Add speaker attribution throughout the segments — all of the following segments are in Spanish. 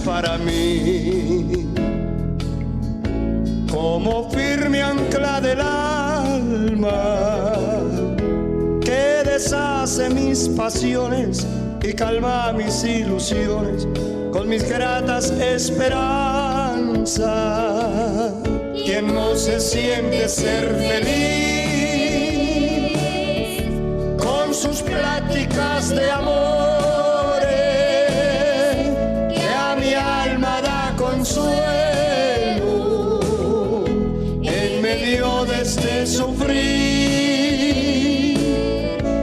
Speaker 1: para mí como firme ancla del alma que deshace mis pasiones y calma mis ilusiones con mis gratas esperanzas. Quien no se siente ser feliz con sus pláticas de amores que a mi alma da consuelo en medio de este sufrir.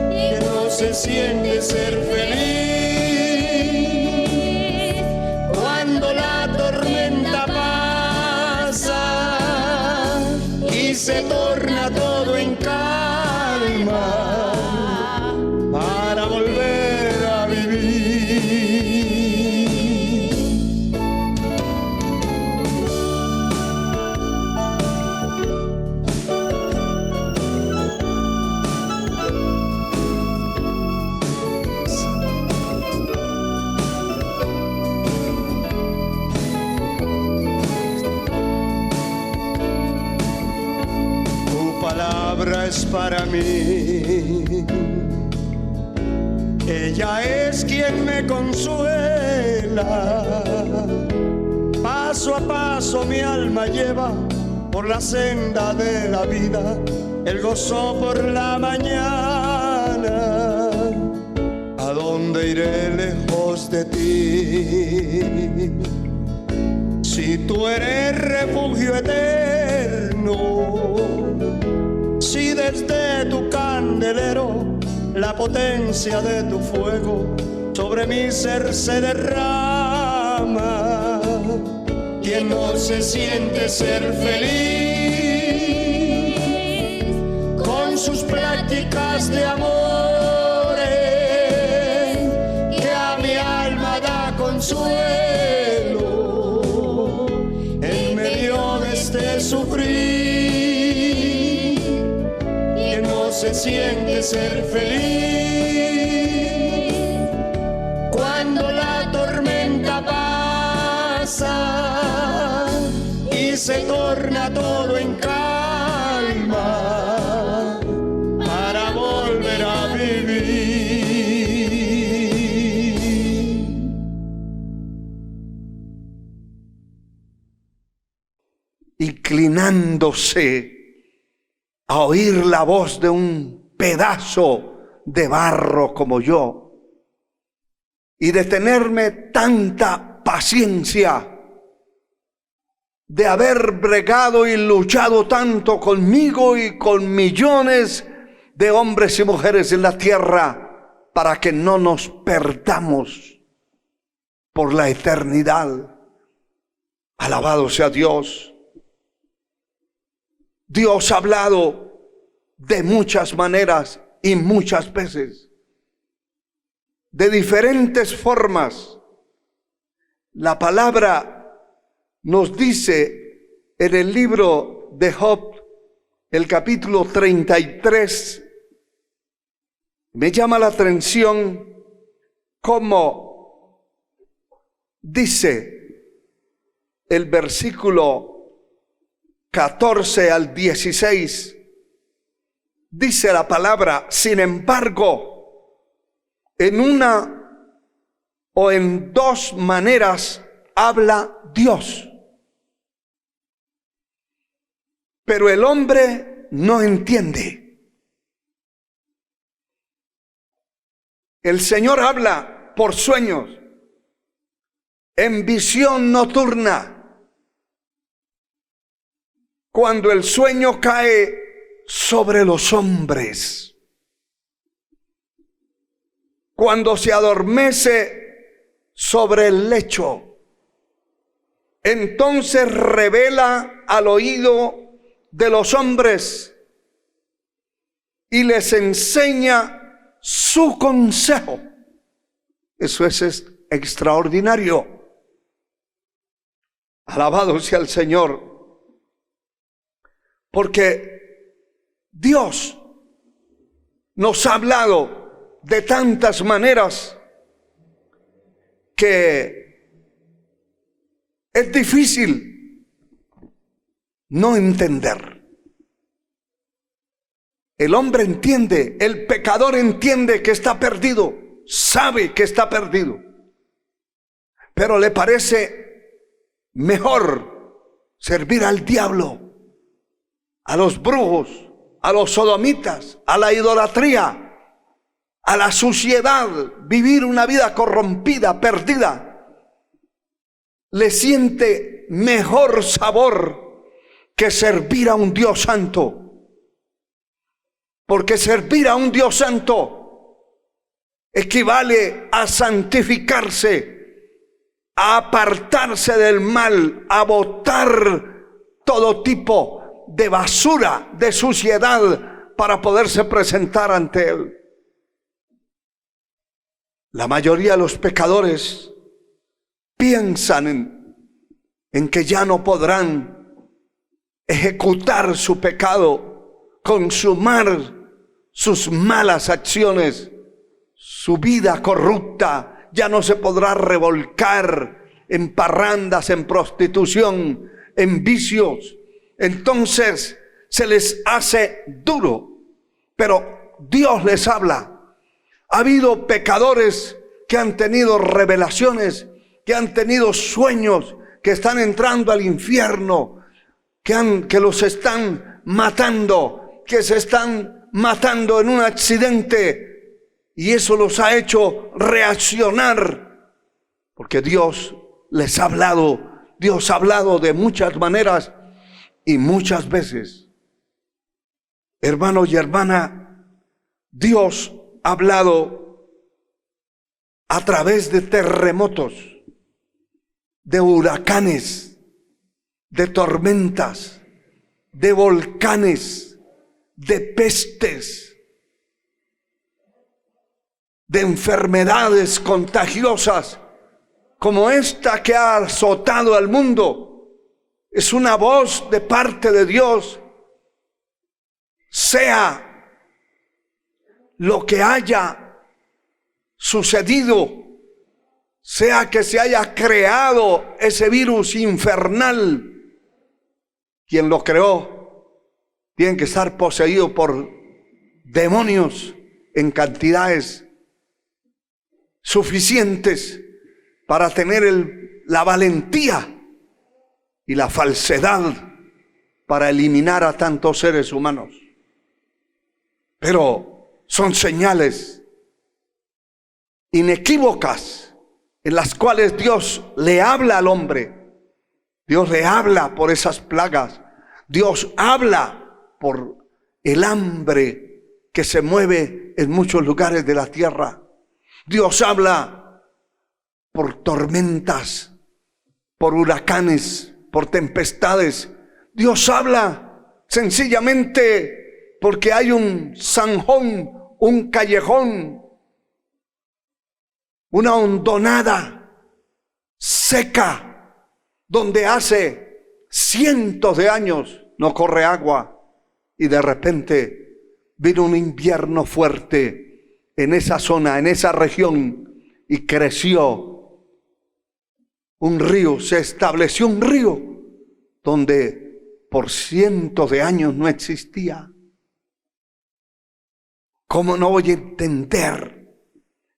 Speaker 1: Quien no se siente ser feliz cuando la tormenta pasa y se torna todo en calma para volver a vivir. Es para mí, ella es quien me consuela. Paso a paso mi alma lleva por la senda de la vida, el gozo por la mañana. ¿A dónde iré lejos de ti? Si tú eres refugio eterno, si desde tu candelero la potencia de tu fuego sobre mi ser se derrama. Quien no se siente ser feliz con sus pláticas de amores que a mi alma da consuelo en medio de este sufrir. Se siente ser feliz cuando la tormenta pasa y se torna todo en calma para volver a vivir.
Speaker 2: Inclinándose a oír la voz de un pedazo de barro como yo y de tenerme tanta paciencia, de haber bregado y luchado tanto conmigo y con millones de hombres y mujeres en la tierra para que no nos perdamos por la eternidad. Alabado sea Dios. Dios ha hablado de muchas maneras y muchas veces, de diferentes formas. La palabra nos dice en el libro de Job, el capítulo 33, me llama la atención cómo dice el versículo 14 al 16, dice la palabra: sin embargo, en una o en dos maneras habla Dios, pero el hombre no entiende. El Señor habla por sueños, en visión nocturna, cuando el sueño cae sobre los hombres, cuando se adormece sobre el lecho, entonces revela al oído de los hombres y les enseña su consejo. Eso es extraordinario. Alabado sea el Señor. Porque Dios nos ha hablado de tantas maneras que Es difícil no entender. El hombre entiende, el pecador entiende que está perdido, sabe que está perdido, pero le parece mejor servir al diablo, a los brujos, a los sodomitas, a la idolatría, a la suciedad, vivir una vida corrompida, perdida. Le siente mejor sabor que servir a un Dios santo. Porque servir a un Dios santo equivale a santificarse, a apartarse del mal, a botar todo tipo de basura, de suciedad, para poderse presentar ante Él. La mayoría de los pecadores piensan en que ya no podrán ejecutar su pecado, consumar sus malas acciones, su vida corrupta, ya no se podrá revolcar en parrandas, en prostitución, en vicios. Entonces se les hace duro, pero Dios les habla. Ha habido pecadores que han tenido revelaciones, que han tenido sueños, que están entrando al infierno, que los están matando, que se están matando en un accidente, y eso los ha hecho reaccionar, porque Dios les ha hablado. Dios ha hablado de muchas maneras y muchas veces. Hermano y hermana, Dios ha hablado a través de terremotos, de huracanes, de tormentas, de volcanes, de pestes, de enfermedades contagiosas como esta que ha azotado al mundo. Es una voz de parte de Dios. Sea lo que haya sucedido, sea que se haya creado ese virus infernal, quien lo creó tiene que estar poseído por demonios en cantidades suficientes para tener la valentía y la falsedad para eliminar a tantos seres humanos. Pero son señales inequívocas en las cuales Dios le habla al hombre. Dios le habla por esas plagas. Dios habla por el hambre que se mueve en muchos lugares de la tierra. Dios habla por tormentas, por huracanes, por tempestades. Dios habla sencillamente porque hay un zanjón, un callejón, una hondonada seca, donde hace cientos de años no corre agua, y de repente vino un invierno fuerte en esa zona, en esa región, y creció un río, se estableció un río donde por cientos de años no existía. ¿Cómo no voy a entender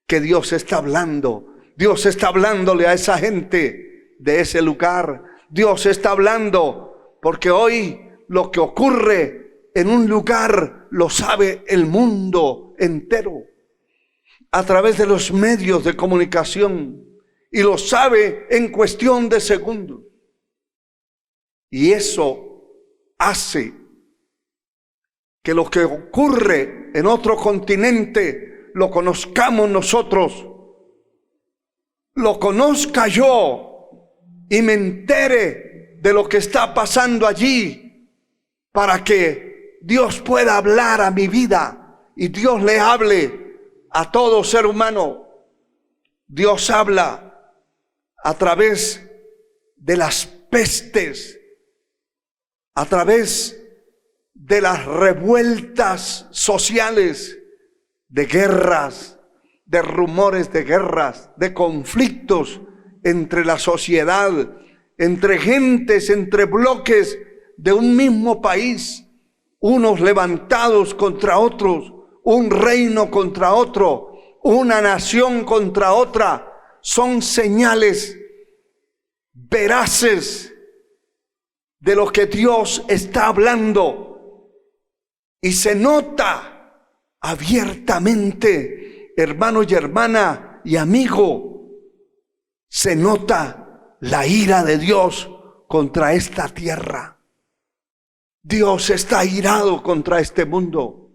Speaker 2: que Dios está hablando? Dios está hablándole a esa gente de ese lugar. Dios está hablando porque hoy lo que ocurre en un lugar lo sabe el mundo entero a través de los medios de comunicación, y lo sabe en cuestión de segundos. Y eso hace que lo que ocurre en otro continente lo conozcamos nosotros, lo conozca yo y me entere de lo que está pasando allí, para que Dios pueda hablar a mi vida y Dios le hable a todo ser humano. Dios habla a través de las pestes, a través de las revueltas sociales, de guerras, de rumores de guerras, de conflictos entre la sociedad, entre gentes, entre bloques de un mismo país, unos levantados contra otros, un reino contra otro, una nación contra otra, son señales veraces de lo que Dios está hablando. Y se nota abiertamente, hermano y hermana y amigo, se nota la ira de Dios contra esta tierra. Dios está irado contra este mundo.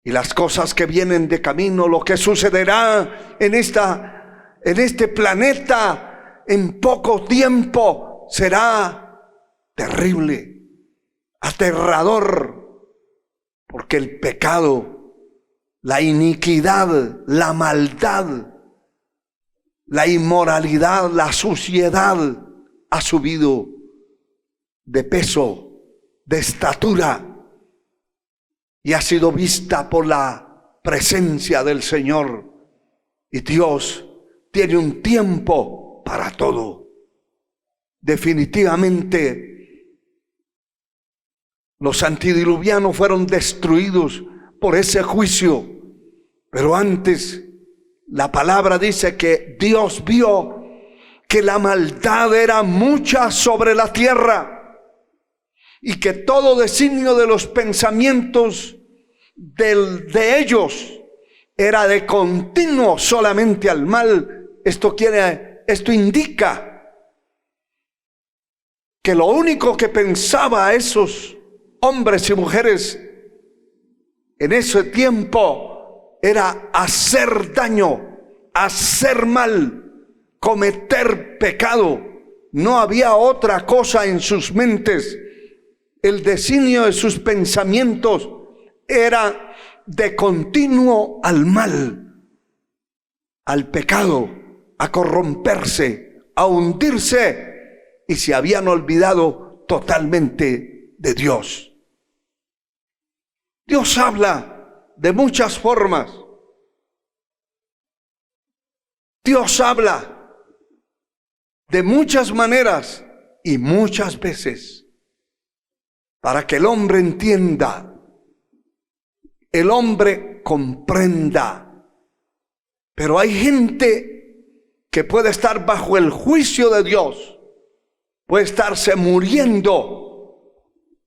Speaker 2: Y las cosas que vienen de camino, lo que sucederá en este planeta en poco tiempo, será terrible, aterrador, porque el pecado, la iniquidad, la maldad, la inmoralidad, la suciedad ha subido de peso, de estatura, y ha sido vista por la presencia del Señor. Y Dios tiene un tiempo para todo. Definitivamente, los antediluvianos fueron destruidos por ese juicio. Pero antes, la palabra dice que Dios vio que la maldad era mucha sobre la tierra, y que todo designio de los pensamientos de ellos era de continuo solamente al mal. Esto indica que lo único que pensaba esos hombres y mujeres en ese tiempo era hacer daño, hacer mal, cometer pecado. No había otra cosa en sus mentes. El designio de sus pensamientos era de continuo al mal, al pecado, a corromperse, a hundirse, y se habían olvidado totalmente de Dios. Dios habla de muchas formas. Dios habla de muchas maneras y muchas veces, para que el hombre entienda, el hombre comprenda. Pero hay gente que puede estar bajo el juicio de Dios, puede estarse muriendo,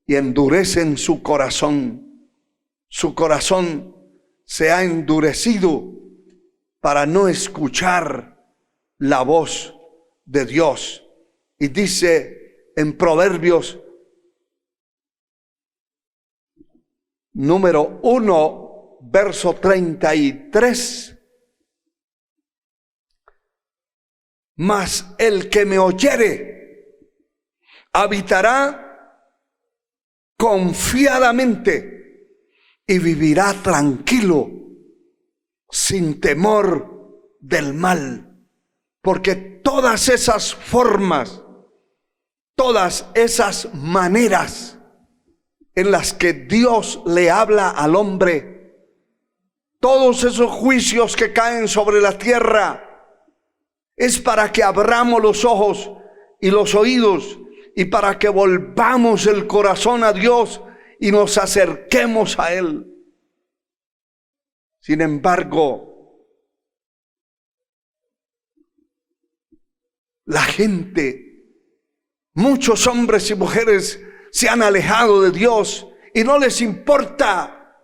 Speaker 2: y endurecen su corazón. Su corazón se ha endurecido para no escuchar la voz de Dios. Y dice en Proverbios número 1, verso 33. Mas el que me oyere habitará confiadamente y vivirá tranquilo, sin temor del mal. Porque todas esas formas, todas esas maneras en las que Dios le habla al hombre, todos esos juicios que caen sobre la tierra, es para que abramos los ojos y los oídos, y para que volvamos el corazón a Dios y nos acerquemos a Él. Sin embargo, la gente, muchos hombres y mujeres, se han alejado de Dios y no les importa,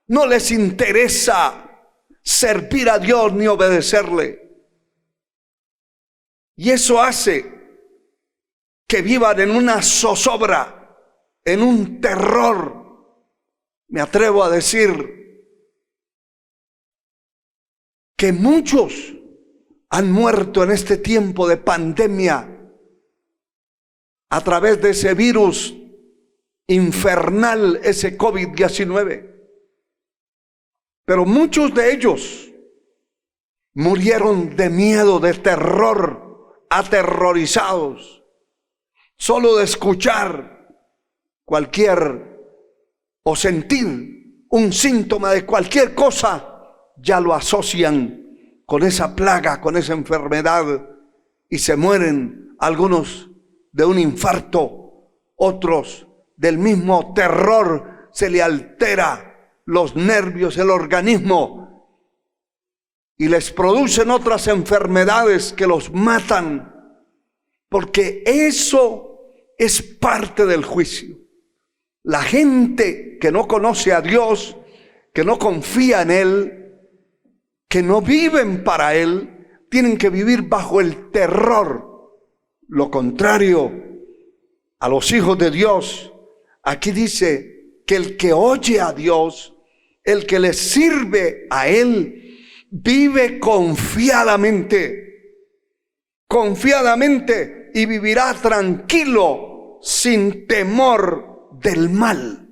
Speaker 2: no les interesa servir a Dios ni obedecerle. Y eso hace que vivan en una zozobra, en un terror. Me atrevo a decir que muchos han muerto en este tiempo de pandemia a través de ese virus infernal, ese COVID-19. Pero muchos de ellos murieron de miedo, de terror, aterrorizados, solo de escuchar cualquier o sentir un síntoma de cualquier cosa, ya lo asocian con esa plaga, con esa enfermedad, y se mueren algunos de un infarto, otros del mismo terror, se le altera los nervios, el organismo, y les producen otras enfermedades que los matan, porque eso es parte del juicio. La gente que no conoce a Dios, que no confía en Él, que no viven para Él, tienen que vivir bajo el terror. Lo contrario a los hijos de Dios, aquí dice que el que oye a Dios, el que le sirve a Él, vive confiadamente y vivirá tranquilo, sin temor del mal.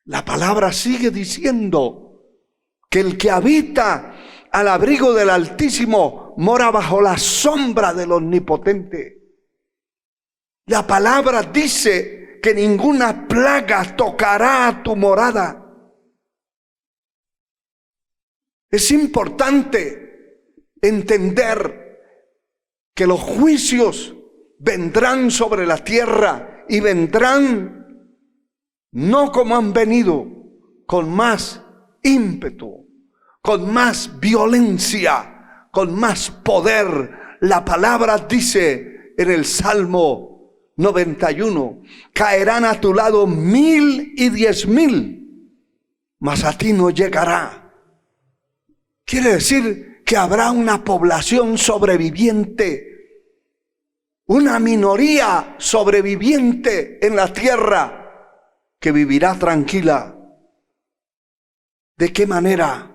Speaker 2: La palabra sigue diciendo que el que habita al abrigo del Altísimo mora bajo la sombra del Omnipotente. La palabra dice que ninguna plaga tocará a tu morada. Es importante entender que los juicios vendrán sobre la tierra y vendrán no como han venido, con más ímpetu, con más violencia, con más poder. La palabra dice en el Salmo 91, caerán a tu lado 1000 y 10,000, mas a ti no llegará. Quiere decir que habrá una población sobreviviente, una minoría sobreviviente en la tierra que vivirá tranquila. ¿De qué manera?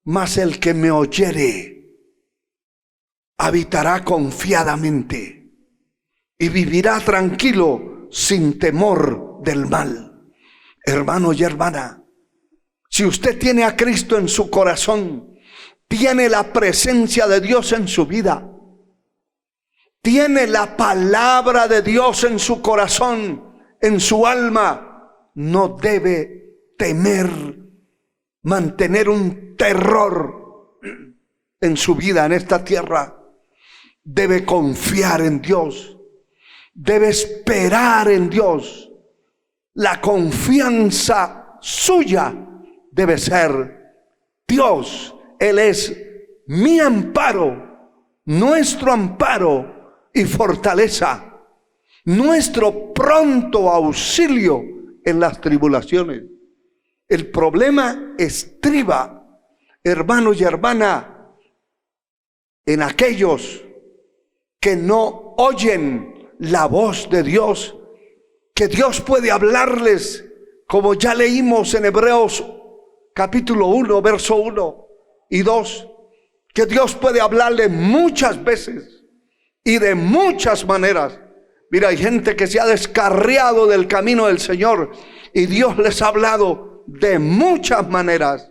Speaker 2: Mas el que me oyere habitará confiadamente y vivirá tranquilo sin temor del mal. Hermano y hermana, si usted tiene a Cristo en su corazón, tiene la presencia de Dios en su vida, tiene la palabra de Dios en su corazón, en su alma, no debe temer, mantener un terror en su vida en esta tierra. Debe confiar en Dios, debe esperar en Dios. La confianza suya debe ser Dios. Él es mi amparo, nuestro amparo y fortaleza, nuestro pronto auxilio en las tribulaciones. El problema estriba, hermano y hermana, en aquellos que no oyen la voz de Dios, que Dios puede hablarles, como ya leímos en Hebreos capítulo 1, verso 1 y 2, que Dios puede hablarle muchas veces y de muchas maneras. Mira, hay gente que se ha descarriado del camino del Señor y Dios les ha hablado de muchas maneras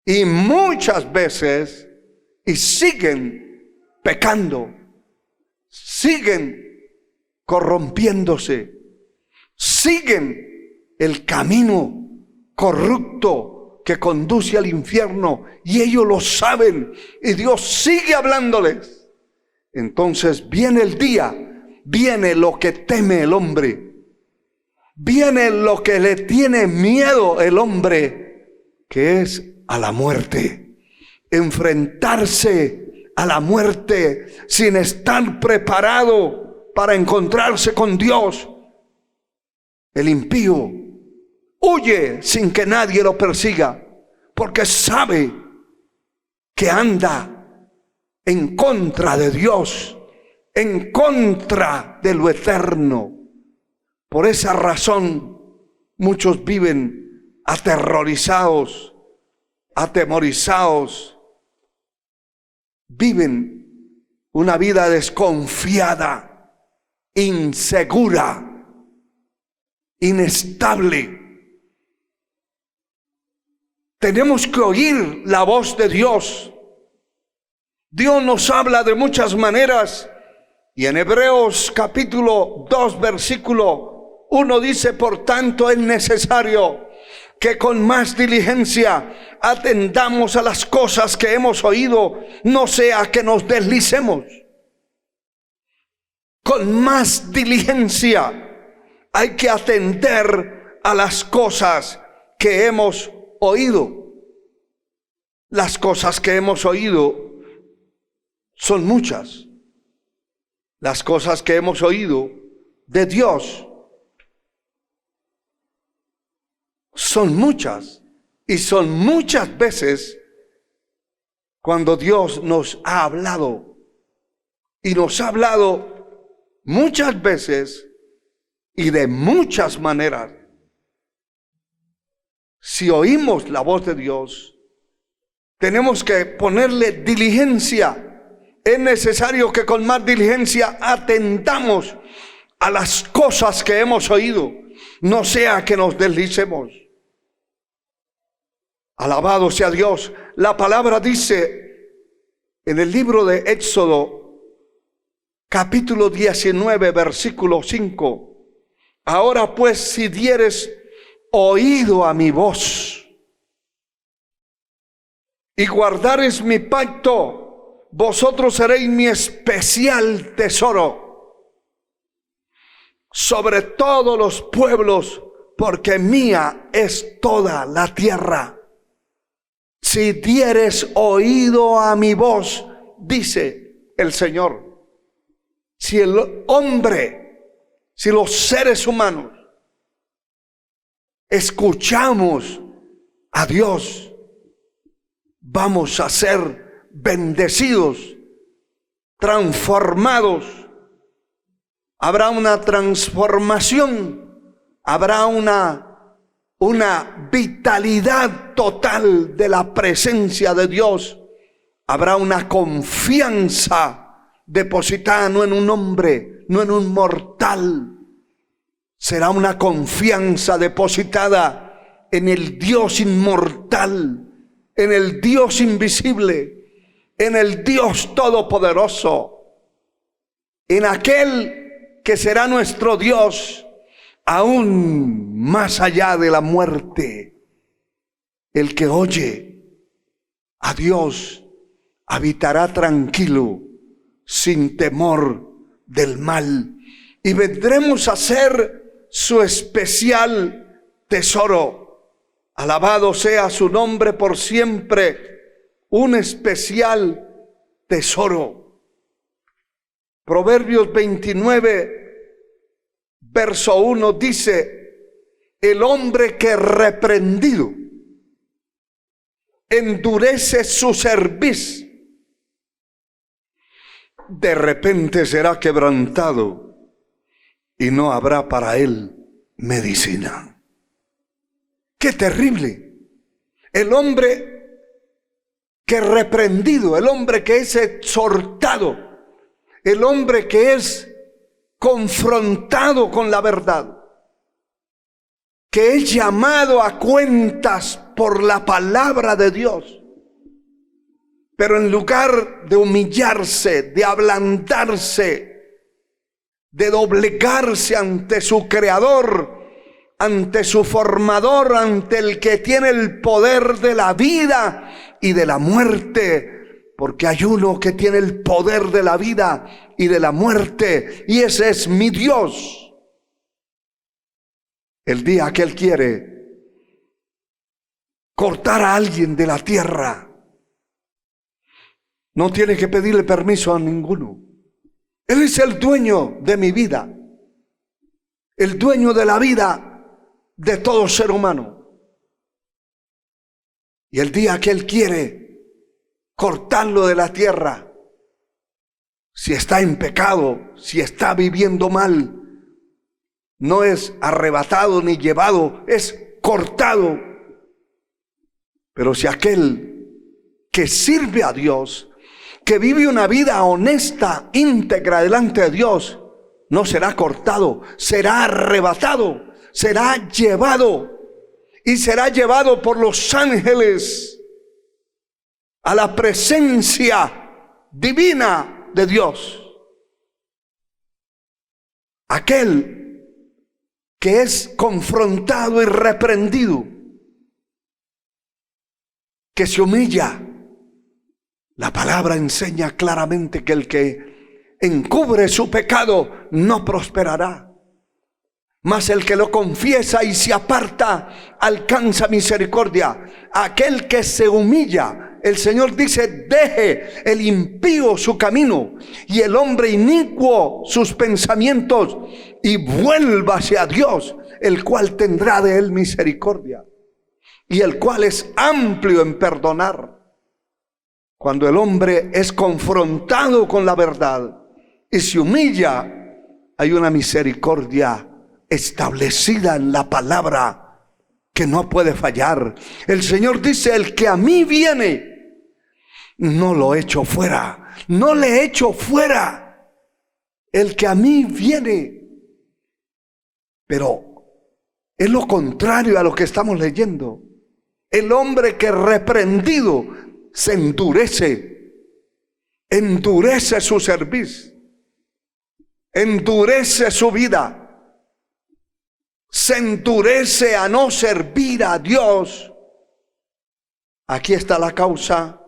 Speaker 2: y muchas veces, y siguen pecando, siguen corrompiéndose, siguen el camino corrupto que conduce al infierno, y ellos lo saben, y Dios sigue hablándoles. Entonces viene el día, viene lo que teme el hombre, viene lo que le tiene miedo el hombre, que es a la muerte. Enfrentarse a la muerte sin estar preparado para encontrarse con Dios. El impío huye sin que nadie lo persiga, porque sabe que anda en contra de Dios, en contra de lo eterno. Por esa razón muchos viven aterrorizados, atemorizados, viven una vida desconfiada, insegura, inestable. Tenemos que oír la voz de Dios. Dios nos habla de muchas maneras, y en Hebreos capítulo 2 versículo 1 dice: por tanto es necesario que con más diligencia atendamos a las cosas que hemos oído, no sea que nos deslicemos. con más diligencia hay que atender a las cosas que hemos oído. Las cosas que hemos oído son muchas. Las cosas que hemos oído de Dios son muchas, y son muchas veces cuando Dios nos ha hablado, y nos ha hablado muchas veces y de muchas maneras. Si oímos la voz de Dios, tenemos que ponerle diligencia. Es necesario que con más diligencia atendamos a las cosas que hemos oído, no sea que nos deslicemos. Alabado sea Dios. La palabra dice en el libro de Éxodo, capítulo 19, versículo 5. Ahora pues, si dieres oído a mi voz y guardares mi pacto, vosotros seréis mi especial tesoro sobre todos los pueblos, porque mía es toda la tierra. Si dieres oído a mi voz, dice el Señor. Si el hombre, si los seres humanos escuchamos a Dios, vamos a ser bendecidos, transformados. Habrá una transformación, habrá una vitalidad total de la presencia de Dios. Habrá una confianza depositada no en un hombre, no en un mortal. Será una confianza depositada en el Dios inmortal, en el Dios invisible, en el Dios todopoderoso, en aquel que será nuestro Dios aún más allá de la muerte. El que oye a Dios habitará tranquilo, sin temor del mal, y vendremos a ser su especial tesoro. Alabado sea su nombre por siempre, un especial tesoro. Proverbios 29, verso 1 dice: el hombre que reprendido endurece su cerviz, de repente será quebrantado y no habrá para él medicina. ¡Qué terrible! El hombre que reprendido, el hombre que es exhortado, el hombre que es confrontado con la verdad, que es llamado a cuentas por la palabra de Dios, pero en lugar de humillarse, de ablandarse, de doblegarse ante su creador, ante su formador, ante el que tiene el poder de la vida y de la muerte, porque hay uno que tiene el poder de la vida y de la muerte, y ese es mi Dios. El día que Él quiere cortar a alguien de la tierra, no tiene que pedirle permiso a ninguno. Él es el dueño de mi vida, el dueño de la vida de todo ser humano. Y el día que Él quiere cortarlo de la tierra, si está en pecado, si está viviendo mal, no es arrebatado ni llevado, es cortado. Pero si aquel que sirve a Dios, que vive una vida honesta, íntegra delante de Dios, no será cortado, será arrebatado, será llevado, y será llevado por los ángeles a la presencia divina de Dios. Aquel que es confrontado y reprendido, que se humilla. La palabra enseña claramente que el que encubre su pecado, no prosperará. Mas el que lo confiesa y se aparta, alcanza misericordia. Aquel que se humilla, el Señor dice, deje el impío su camino y el hombre inicuo sus pensamientos, y vuélvase a Dios, el cual tendrá de él misericordia, y el cual es amplio en perdonar. Cuando el hombre es confrontado con la verdad y se humilla, hay una misericordia establecida en la palabra que no puede fallar. El Señor dice, el que a mí viene, no lo echo fuera, no le echo fuera. El que a mí viene. Pero es lo contrario a lo que estamos leyendo. El hombre que reprendido se endurece su cerviz, endurece su vida, se endurece a no servir a Dios. Aquí está la causa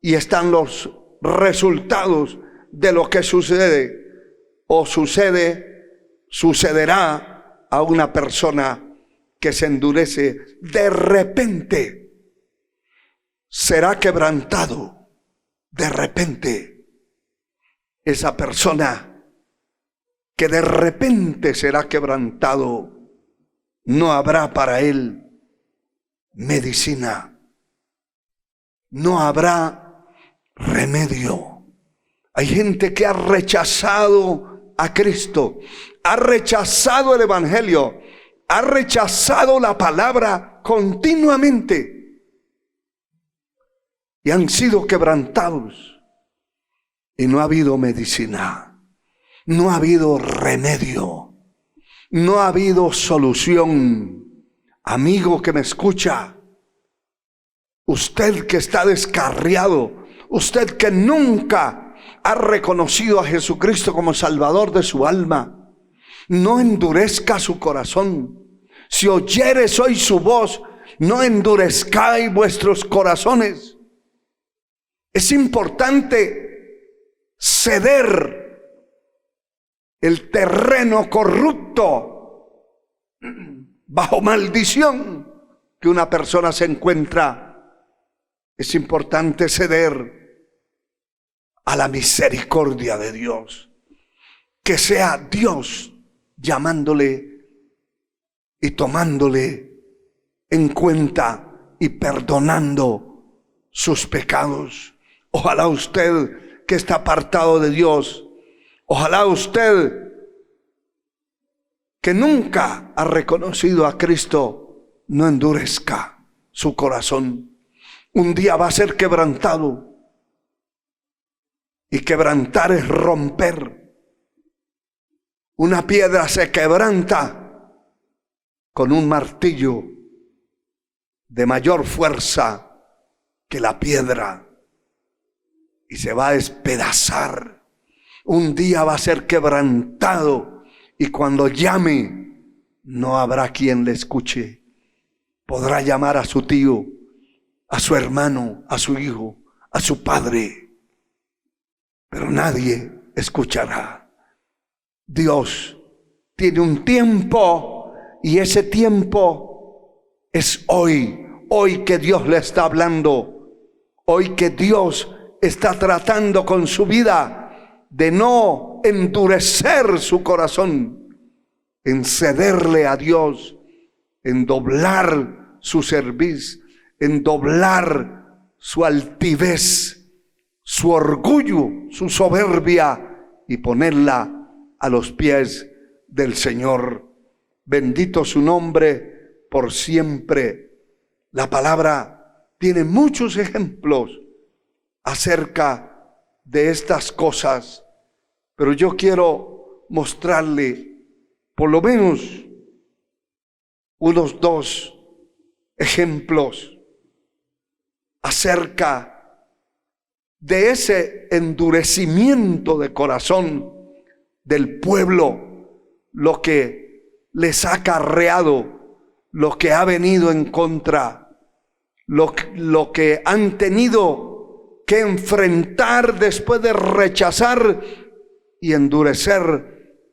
Speaker 2: y están los resultados de lo que sucede o sucederá a una persona que se endurece. De repente será quebrantado. De repente, esa persona que de repente será quebrantado, no habrá para él medicina, no habrá remedio. Hay gente que ha rechazado a Cristo, ha rechazado el evangelio, ha rechazado la palabra continuamente y han sido quebrantados, y no ha habido medicina, no ha habido remedio, no ha habido solución. Amigo que me escucha, usted que está descarriado, usted que nunca ha reconocido a Jesucristo como Salvador de su alma, no endurezca su corazón. Si oyereis hoy su voz, no endurezcáis vuestros corazones. Es importante ceder el terreno corrupto bajo maldición que una persona se encuentra. Es importante ceder a la misericordia de Dios, que sea Dios llamándole y tomándole en cuenta y perdonando sus pecados. Ojalá usted que está apartado de Dios, ojalá usted que nunca ha reconocido a Cristo, no endurezca su corazón. Un día va a ser quebrantado, y quebrantar es romper. Una piedra se quebranta con un martillo de mayor fuerza que la piedra, y se va a despedazar. Un día va a ser quebrantado, y cuando llame no habrá quien le escuche. Podrá llamar a su tío, a su hermano, a su hijo, a su padre, pero nadie escuchará. Dios tiene un tiempo, y ese tiempo es hoy. Hoy que Dios le está hablando, hoy que Dios está tratando con su vida de no endurecer su corazón, en cederle a Dios, en doblar su cerviz, en doblar su altivez, su orgullo, su soberbia, y ponerla a los pies del Señor. Bendito su nombre por siempre. La palabra tiene muchos ejemplos acerca de estas cosas, pero yo quiero mostrarle por lo menos unos 2 ejemplos acerca de ese endurecimiento de corazón del pueblo, lo que les ha acarreado, lo que ha venido en contra, lo que han tenido que enfrentar después de rechazar y endurecer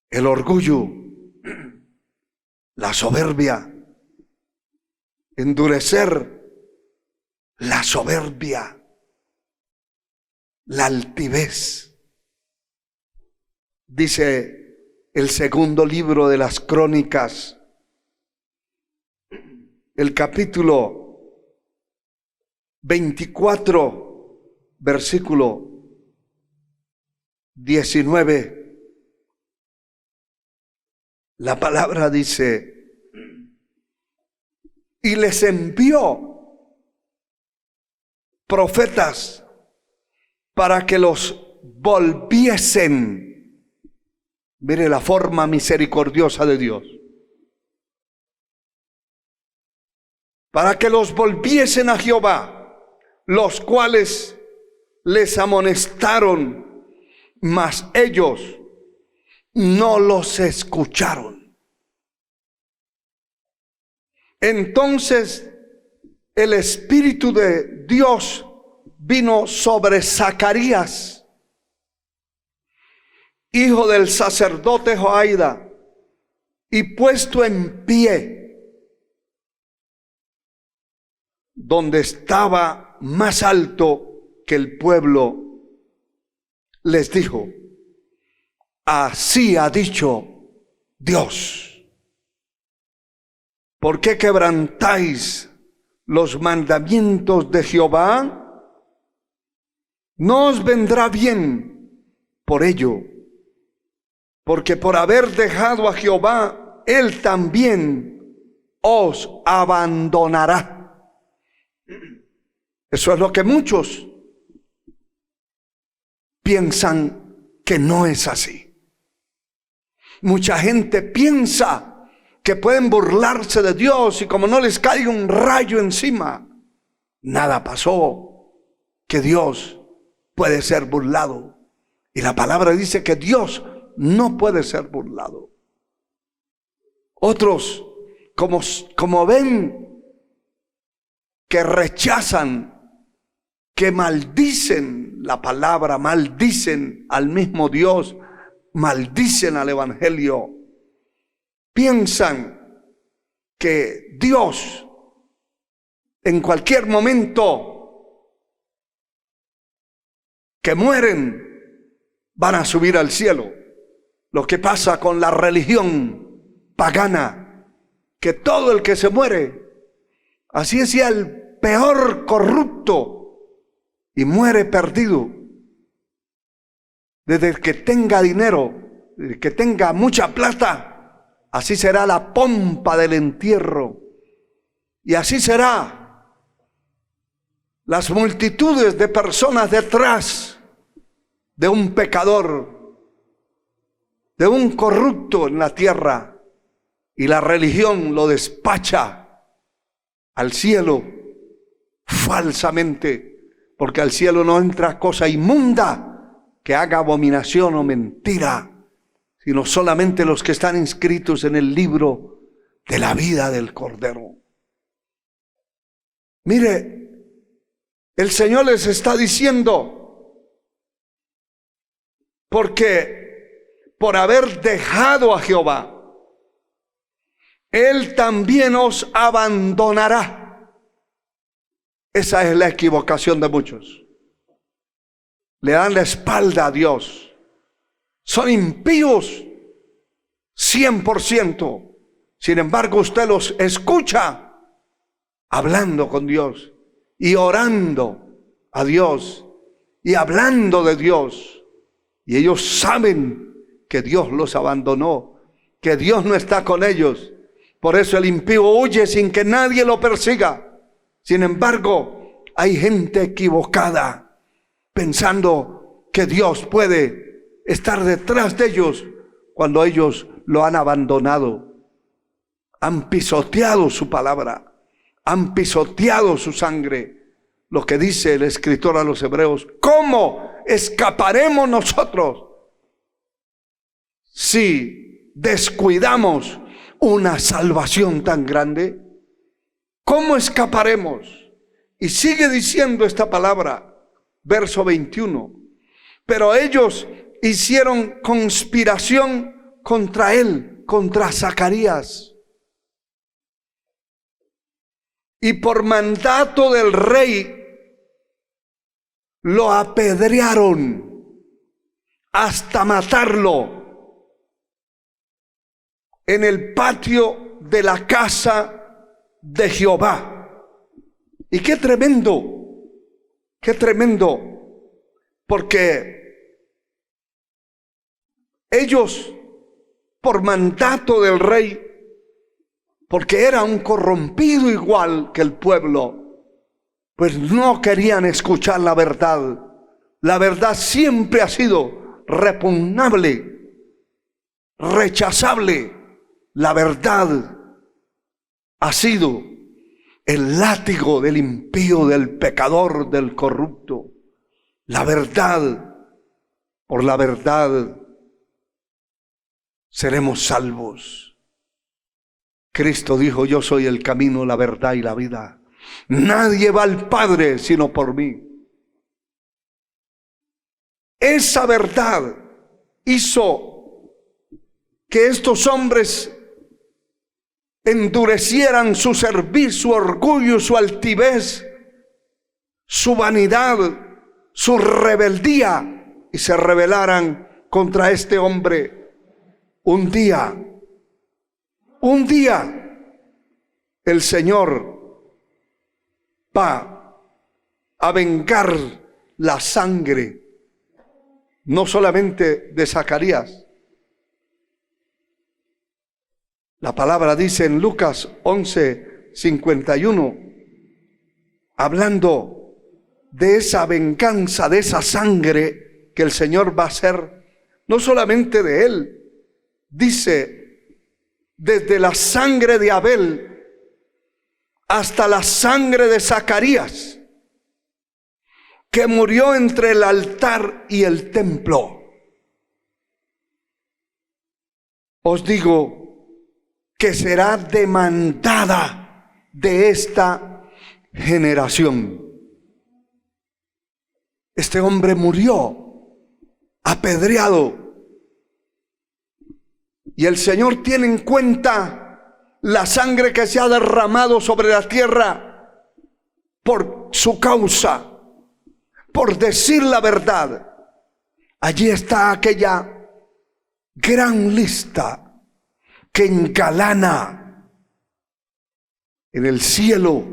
Speaker 2: el orgullo, la soberbia, endurecer la soberbia, la altivez. Dice el segundo libro de las Crónicas, el capítulo 24, versículo 19. La palabra dice: y les envió profetas para que los volviesen. Mire la forma misericordiosa de Dios. Para que los volviesen a Jehová, los cuales les amonestaron, mas ellos no los escucharon. Entonces el Espíritu de Dios vino sobre Zacarías, hijo del sacerdote Joiada, y puesto en pie, donde estaba más alto que el pueblo, les dijo: así ha dicho Dios, ¿por qué quebrantáis los mandamientos de Jehová? No os vendrá bien por ello, porque por haber dejado a Jehová, Él también os abandonará. Eso es lo que muchos piensan que no es así. Mucha gente piensa que pueden burlarse de Dios y como no les caiga un rayo encima, nada pasó, que Dios puede ser burlado. Y la palabra dice que Dios no puede ser burlado. Otros, como ven que rechazan, que maldicen la palabra, maldicen al mismo Dios, maldicen al Evangelio, piensan que Dios en cualquier momento que mueren van a subir al cielo. Lo que pasa con la religión pagana, que todo el que se muere, así sea el peor corrupto, y muere perdido, desde que tenga dinero, desde que tenga mucha plata, así será la pompa del entierro, y así será las multitudes de personas detrás de un pecador, de un corrupto en la tierra, y la religión lo despacha al cielo falsamente, porque al cielo no entra cosa inmunda que haga abominación o mentira, sino solamente los que están inscritos en el libro de la vida del Cordero. Mire, el Señor les está diciendo, porque por haber dejado a Jehová, Él también os abandonará. Esa es la equivocación de muchos. Le dan la espalda a Dios. Son impíos 100%. Sin embargo, usted los escucha hablando con Dios y orando a Dios y hablando de Dios. Y ellos saben que Dios los abandonó, que Dios no está con ellos. Por eso el impío huye sin que nadie lo persiga. Sin embargo, hay gente equivocada pensando que Dios puede estar detrás de ellos cuando ellos lo han abandonado. Han pisoteado su palabra, han pisoteado su sangre. Lo que dice el escritor a los Hebreos: ¿cómo escaparemos nosotros si descuidamos una salvación tan grande? ¿Cómo escaparemos? Y sigue diciendo esta palabra, verso 21. Pero ellos hicieron conspiración contra él, contra Zacarías. Y por mandato del rey lo apedrearon hasta matarlo en el patio de la casa de Jehová. Y qué tremendo, porque ellos, por mandato del rey, porque era un corrompido igual que el pueblo, pues no querían escuchar la verdad. La verdad siempre ha sido repugnable, rechazable. La verdad ha sido el látigo del impío, del pecador, del corrupto. La verdad, por la verdad seremos salvos. Cristo dijo: yo soy el camino, la verdad y la vida. Nadie va al Padre sino por mí. Esa verdad hizo que estos hombres endurecieran su cerviz, su orgullo, su altivez, su vanidad, su rebeldía, y se rebelaran contra este hombre. Un día el Señor va a vengar la sangre, no solamente de Zacarías. La palabra dice en Lucas 11:51, hablando de esa venganza, de esa sangre que el Señor va a hacer, no solamente de él, dice: desde la sangre de Abel hasta la sangre de Zacarías, que murió entre el altar y el templo. Os digo que será demandada de esta generación. Este hombre murió apedreado. Y el Señor tiene en cuenta la sangre que se ha derramado sobre la tierra por su causa, por decir la verdad. Allí está aquella gran lista que engalana en el cielo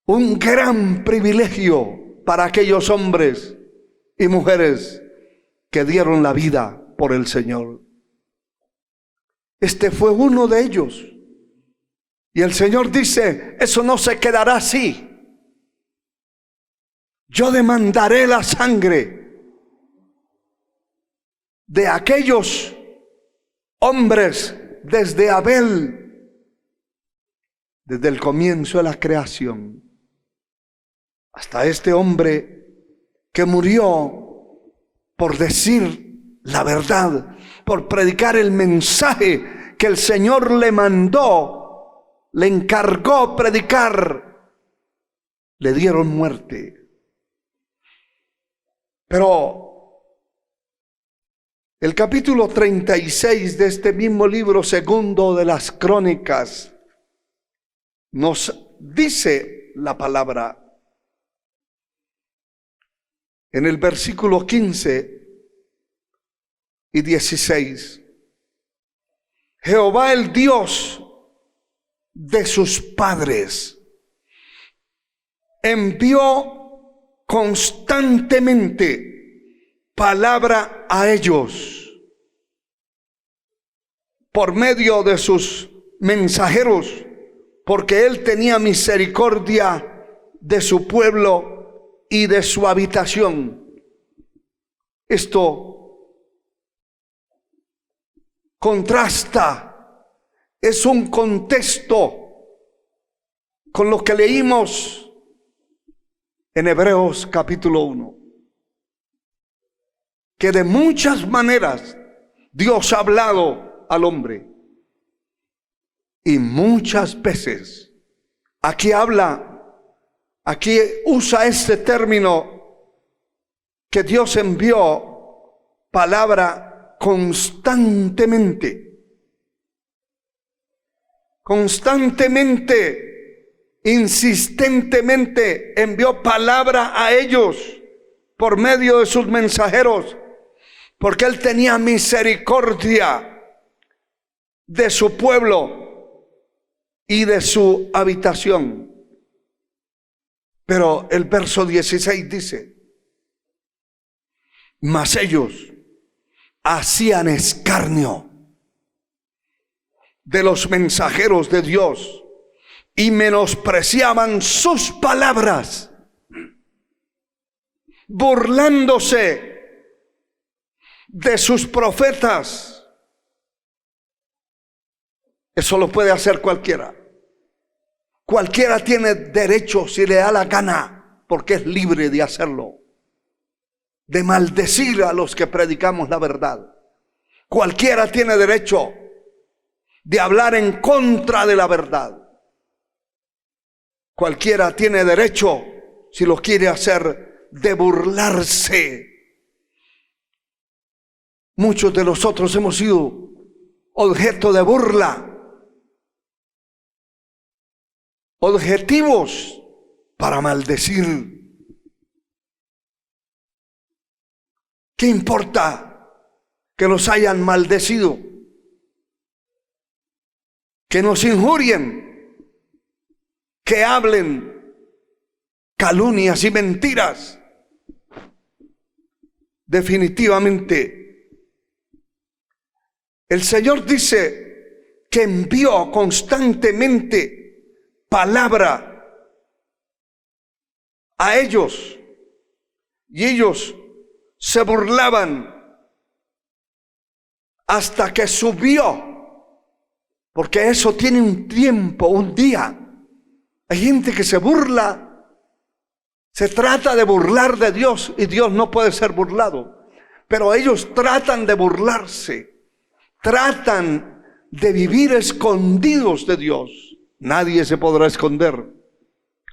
Speaker 2: un gran privilegio para aquellos hombres y mujeres que dieron la vida por el Señor. Este fue uno de ellos. Y el Señor dice: eso no se quedará así. Yo demandaré la sangre de aquellos hombres desde Abel, desde el comienzo de la creación, hasta este hombre que murió por decir la verdad, por predicar el mensaje que el Señor le mandó, le encargó predicar. Le dieron muerte. Pero el capítulo 36 de este mismo libro segundo de las Crónicas nos dice la palabra en el versículo 15 y 16. Jehová, el Dios de sus padres, envió constantemente palabra a ellos por medio de sus mensajeros, porque él tenía misericordia de su pueblo y de su habitación. Esto contrasta, es un contexto con lo que leímos en Hebreos capítulo 1, que de muchas maneras Dios ha hablado al hombre, y muchas veces aquí usa este término que Dios envió palabra constantemente, insistentemente envió palabra a ellos por medio de sus mensajeros, porque Él tenía misericordia de su pueblo y de su habitación. Pero el verso 16 dice: mas ellos hacían escarnio de los mensajeros de Dios y menospreciaban sus palabras, burlándose de sus profetas. Eso lo puede hacer cualquiera. Cualquiera tiene derecho, si le da la gana, porque es libre de hacerlo, de maldecir a los que predicamos la verdad. Cualquiera tiene derecho de hablar en contra de la verdad. Cualquiera tiene derecho, si lo quiere hacer, de burlarse. Muchos de nosotros hemos sido objeto de burla, objetivos para maldecir. ¿Qué importa que nos hayan maldecido? Que nos injurien, que hablen calumnias y mentiras. Definitivamente, el Señor dice que envió constantemente palabra a ellos, y ellos se burlaban hasta que subió, porque eso tiene un tiempo, un día. Hay gente que se burla, se trata de burlar de Dios, y Dios no puede ser burlado, pero ellos tratan de burlarse, tratan de vivir escondidos de Dios. Nadie se podrá esconder.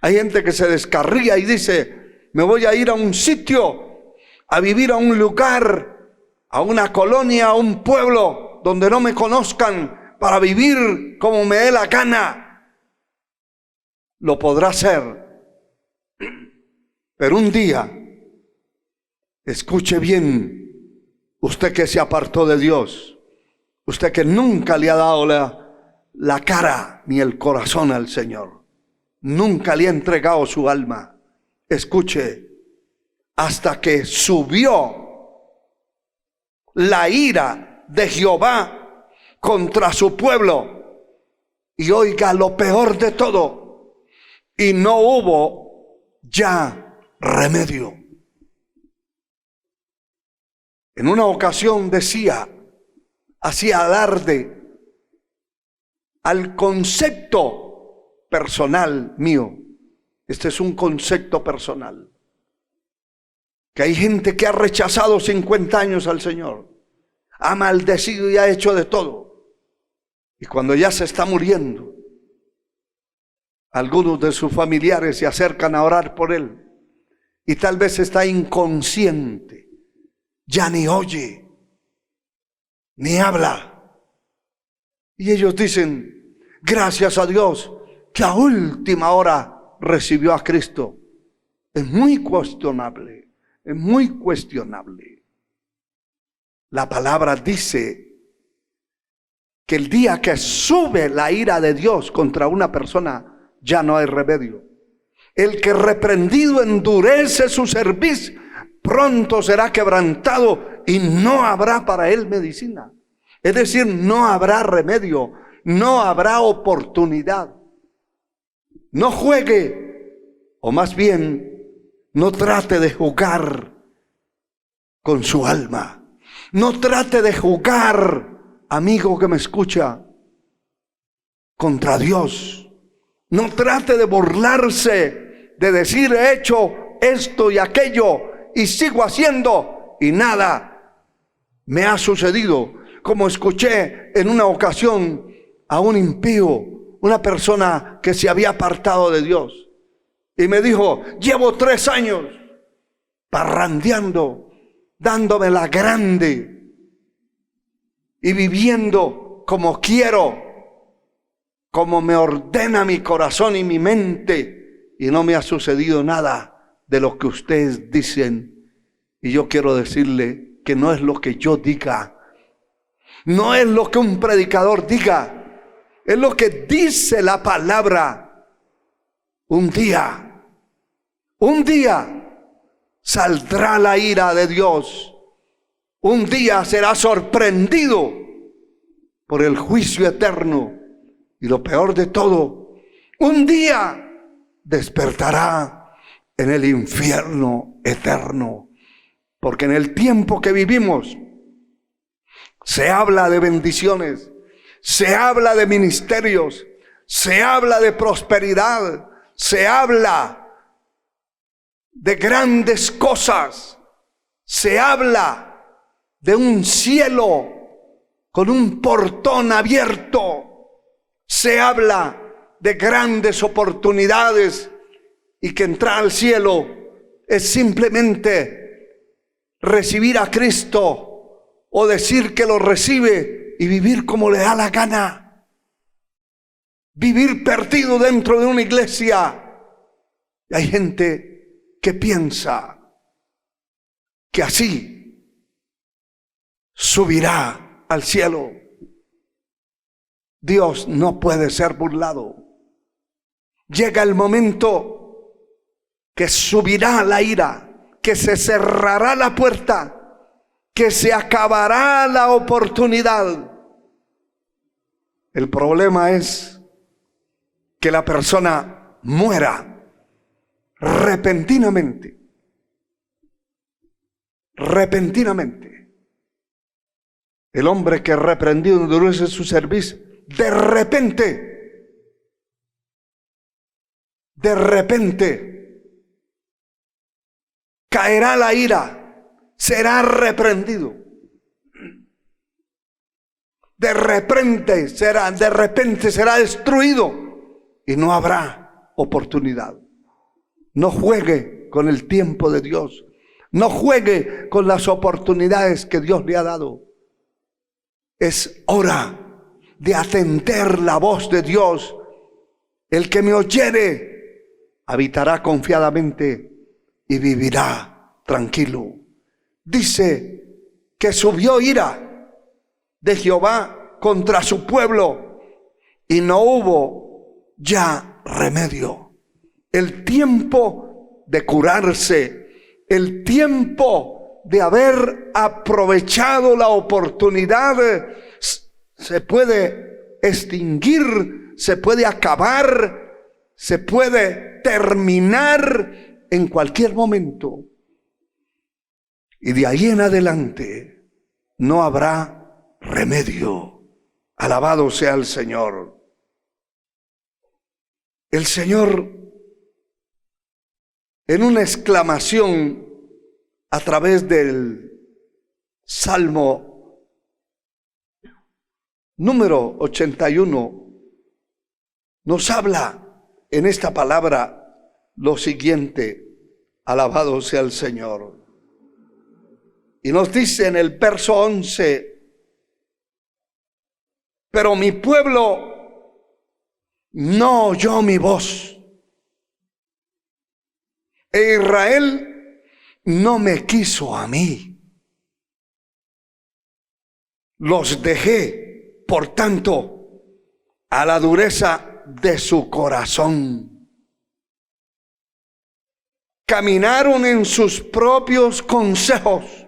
Speaker 2: Hay gente que se descarría y dice: me voy a ir a un sitio, a vivir a un lugar, a una colonia, a un pueblo donde no me conozcan, para vivir como me dé la gana. Lo podrá hacer, pero un día, escuche bien, usted que se apartó de Dios, usted que nunca le ha dado la cara ni el corazón al Señor, nunca le ha entregado su alma, escuche, hasta que subió la ira de Jehová contra su pueblo, y oiga lo peor de todo, y no hubo ya remedio. En una ocasión decía, hacía alarde al concepto personal mío. Este es un concepto personal. Que hay gente que ha rechazado 50 años al Señor, ha maldecido y ha hecho de todo. Y cuando ya se está muriendo, algunos de sus familiares se acercan a orar por él, y tal vez está inconsciente, ya ni oye, ni habla. Y ellos dicen: gracias a Dios que a última hora recibió a Cristo. Es muy cuestionable, es muy cuestionable. La palabra dice que el día que sube la ira de Dios contra una persona, ya no hay remedio. El que reprendido endurece su cerviz, pronto será quebrantado, y no habrá para él medicina. Es decir, no habrá remedio, no habrá oportunidad. No juegue, o más bien, no trate de jugar con su alma. No trate de jugar, amigo que me escucha, contra Dios. No trate de burlarse, de decir: he hecho esto y aquello y sigo haciendo y nada me ha sucedido. Como escuché en una ocasión a un impío, una persona que se había apartado de Dios, y me dijo: llevo 3 años parrandeando, dándome la grande y viviendo como quiero, como me ordena mi corazón y mi mente, y no me ha sucedido nada de lo que ustedes dicen. Y yo quiero decirle que no es lo que yo diga, no es lo que un predicador diga, es lo que dice la palabra. Un día saldrá la ira de Dios. Un día será sorprendido por el juicio eterno. Y lo peor de todo, un día despertará en el infierno eterno. Porque en el tiempo que vivimos se habla de bendiciones, se habla de ministerios, se habla de prosperidad, se habla de grandes cosas, se habla de un cielo con un portón abierto, se habla de grandes oportunidades, y que entrar al cielo es simplemente recibir a Cristo o decir que lo recibe y vivir como le da la gana. Vivir perdido dentro de una iglesia. Y hay gente que piensa que así subirá al cielo. Dios no puede ser burlado. Llega el momento que subirá la ira, que se cerrará la puerta, que se acabará la oportunidad. El problema es que la persona muera repentinamente. Repentinamente. El hombre que reprendido endurece su servicio, de repente, caerá la ira, será reprendido. De repente será destruido y no habrá oportunidad. No juegue con el tiempo de Dios. No juegue con las oportunidades que Dios le ha dado. Es hora de atender la voz de Dios. El que me oyere habitará confiadamente y vivirá tranquilo. Dice que subió ira de Jehová contra su pueblo y no hubo ya remedio. El tiempo de curarse, el tiempo de haber aprovechado la oportunidad se puede extinguir, se puede acabar, se puede terminar en cualquier momento. Y de ahí en adelante no habrá remedio. Alabado sea el Señor. El Señor, en una exclamación a través del Salmo número 81, nos habla en esta palabra lo siguiente: alabado sea el Señor. Y nos dice en el verso 11: pero mi pueblo no oyó mi voz, e Israel no me quiso a mí. Los dejé, por tanto, a la dureza de su corazón. Caminaron en sus propios consejos.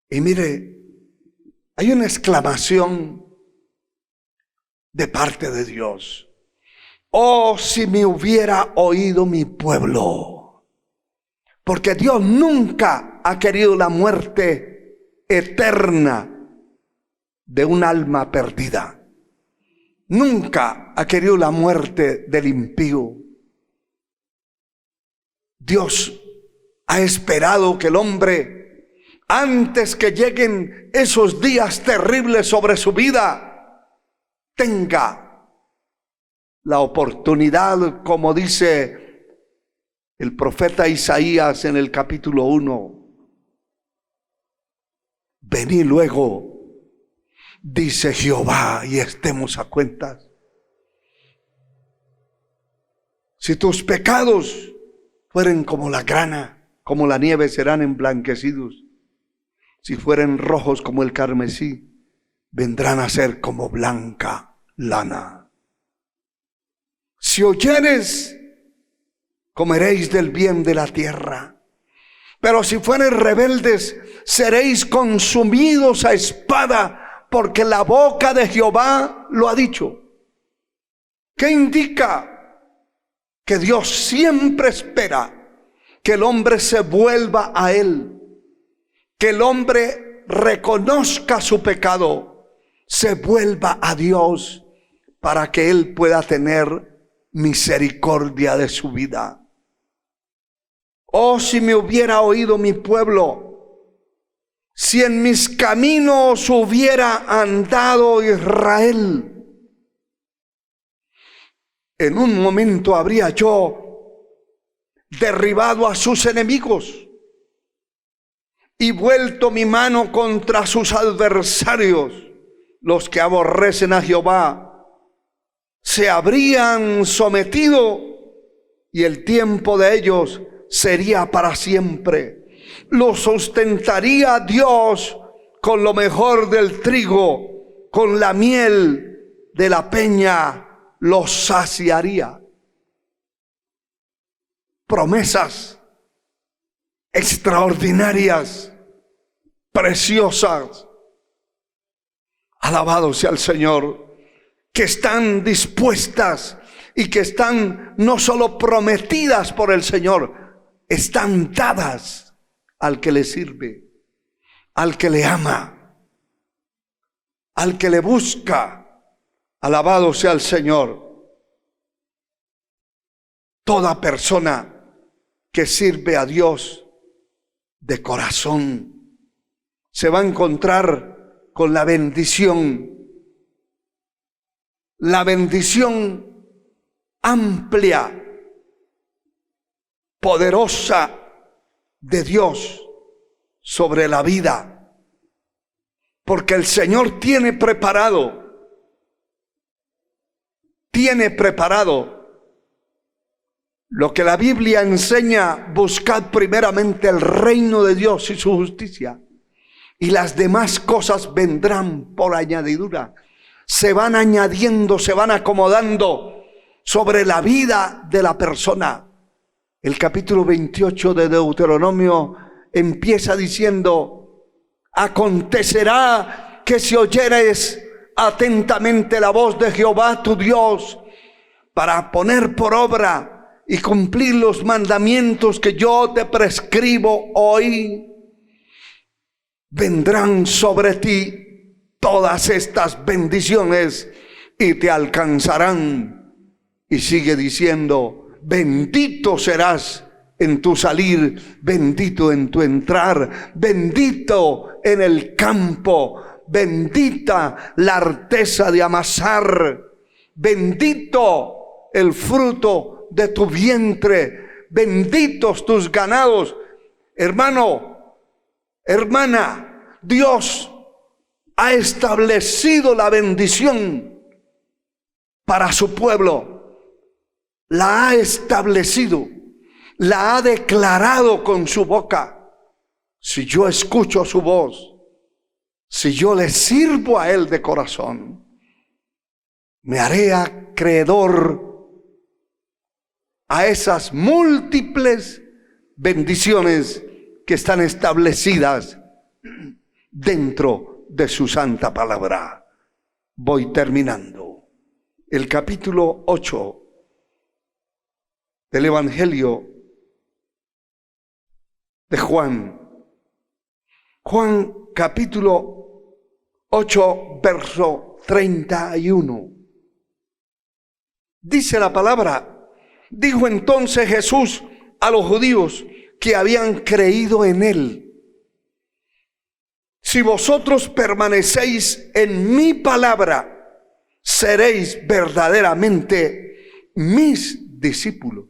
Speaker 2: Y mire, hay una exclamación de parte de Dios: oh, si me hubiera oído mi pueblo. Porque Dios nunca ha querido la muerte eterna de un alma perdida. Nunca ha querido la muerte del impío. Dios ha esperado que el hombre, antes que lleguen esos días terribles sobre su vida, tenga la oportunidad, como dice El profeta Isaías en el capítulo 1. Venid luego, dice Jehová, y estemos a cuentas. Si tus pecados fueren como la grana, como la nieve, serán emblanquecidos. Si fueren rojos como el carmesí, vendrán a ser como blanca lana. Si oyeres, comeréis del bien de la tierra. Pero si fuereis rebeldes, seréis consumidos a espada, porque la boca de Jehová lo ha dicho. ¿Qué indica? Que Dios siempre espera que el hombre se vuelva a Él, que el hombre reconozca su pecado, se vuelva a Dios para que Él pueda tener misericordia de su vida. Oh, si me hubiera oído mi pueblo, si en mis caminos hubiera andado Israel, en un momento habría yo derribado a sus enemigos y vuelto mi mano contra sus adversarios. Los que aborrecen a Jehová se habrían sometido y el tiempo de ellos sería para siempre. Los sustentaría Dios con lo mejor del trigo, con la miel de la peña los saciaría. Promesas extraordinarias, preciosas. Alabado sea el Señor, que están dispuestas y que están no solo prometidas por el Señor, están dadas al que le sirve, al que le ama, al que le busca. Alabado sea el Señor. Toda persona que sirve a Dios de corazón se va a encontrar con la bendición amplia, poderosa de Dios sobre la vida, porque el Señor tiene preparado lo que la Biblia enseña: buscad primeramente el reino de Dios y su justicia, y las demás cosas vendrán por añadidura. Se van añadiendo, se van acomodando sobre la vida de la persona. El capítulo 28 de Deuteronomio empieza diciendo: acontecerá que si oyeres atentamente la voz de Jehová tu Dios, para poner por obra y cumplir los mandamientos que yo te prescribo hoy, vendrán sobre ti todas estas bendiciones y te alcanzarán. Y sigue diciendo: bendito serás en tu salir, bendito en tu entrar, bendito en el campo, bendita la arteza de amasar, bendito el fruto de tu vientre, benditos tus ganados. Hermano, hermana, Dios ha establecido la bendición para su pueblo. La ha establecido, la ha declarado con su boca. Si yo escucho su voz, si yo le sirvo a Él de corazón, me haré acreedor a esas múltiples bendiciones que están establecidas dentro de su santa palabra. Voy terminando. El capítulo 8 del Evangelio de Juan. Juan capítulo 8, verso 31. Dice la palabra: dijo entonces Jesús a los judíos que habían creído en Él: si vosotros permanecéis en mi palabra, seréis verdaderamente mis discípulos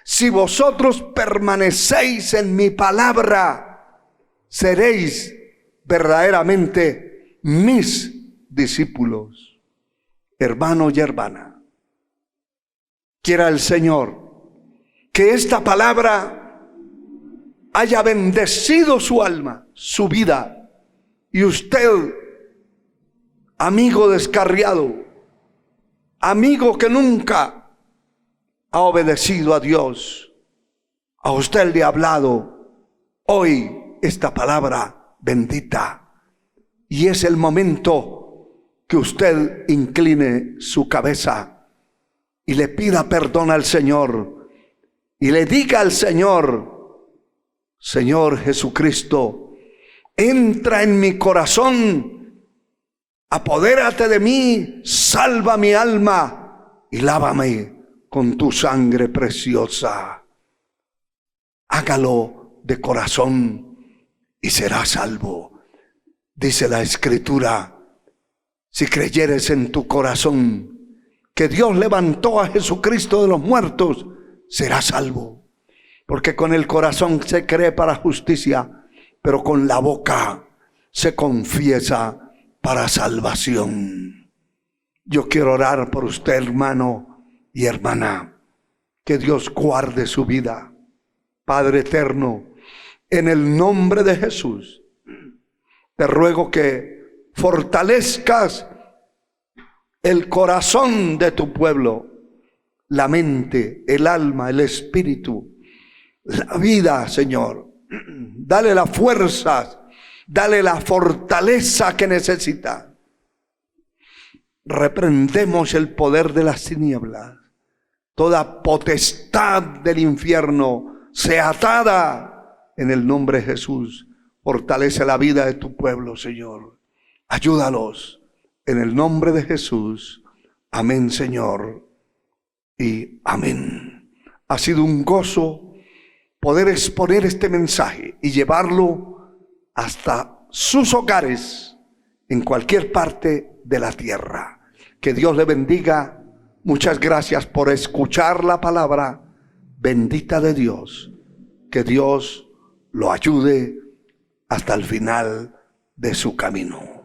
Speaker 2: Si vosotros permanecéis en mi palabra, seréis verdaderamente mis discípulos. Hermano y hermana, quiera el Señor que esta palabra haya bendecido su alma, su vida, y usted, amigo descarriado, amigo que nunca ha obedecido a Dios, a usted le ha hablado hoy esta palabra bendita, y es el momento que usted incline su cabeza y le pida perdón al Señor y le diga al Señor: Señor Jesucristo, entra en mi corazón, apodérate de mí, salva mi alma y lávame con tu sangre preciosa. Hágalo de corazón y será salvo. Dice la Escritura: si creyeres en tu corazón que Dios levantó a Jesucristo de los muertos, serás salvo. Porque con el corazón se cree para justicia, pero con la boca se confiesa para salvación. Yo quiero orar por usted, hermano y hermana, que Dios guarde su vida. Padre eterno, en el nombre de Jesús, te ruego que fortalezcas el corazón de tu pueblo, la mente, el alma, el espíritu, la vida, Señor. Dale las fuerzas, dale la fortaleza que necesita. Reprendemos el poder de las tinieblas. Toda potestad del infierno sea atada en el nombre de Jesús. Fortalece la vida de tu pueblo, Señor. Ayúdalos en el nombre de Jesús. Amén, Señor, y amén. Ha sido un gozo poder exponer este mensaje y llevarlo hasta sus hogares en cualquier parte de la tierra. Que Dios le bendiga. Muchas gracias por escuchar la palabra bendita de Dios. Que Dios lo ayude hasta el final de su camino.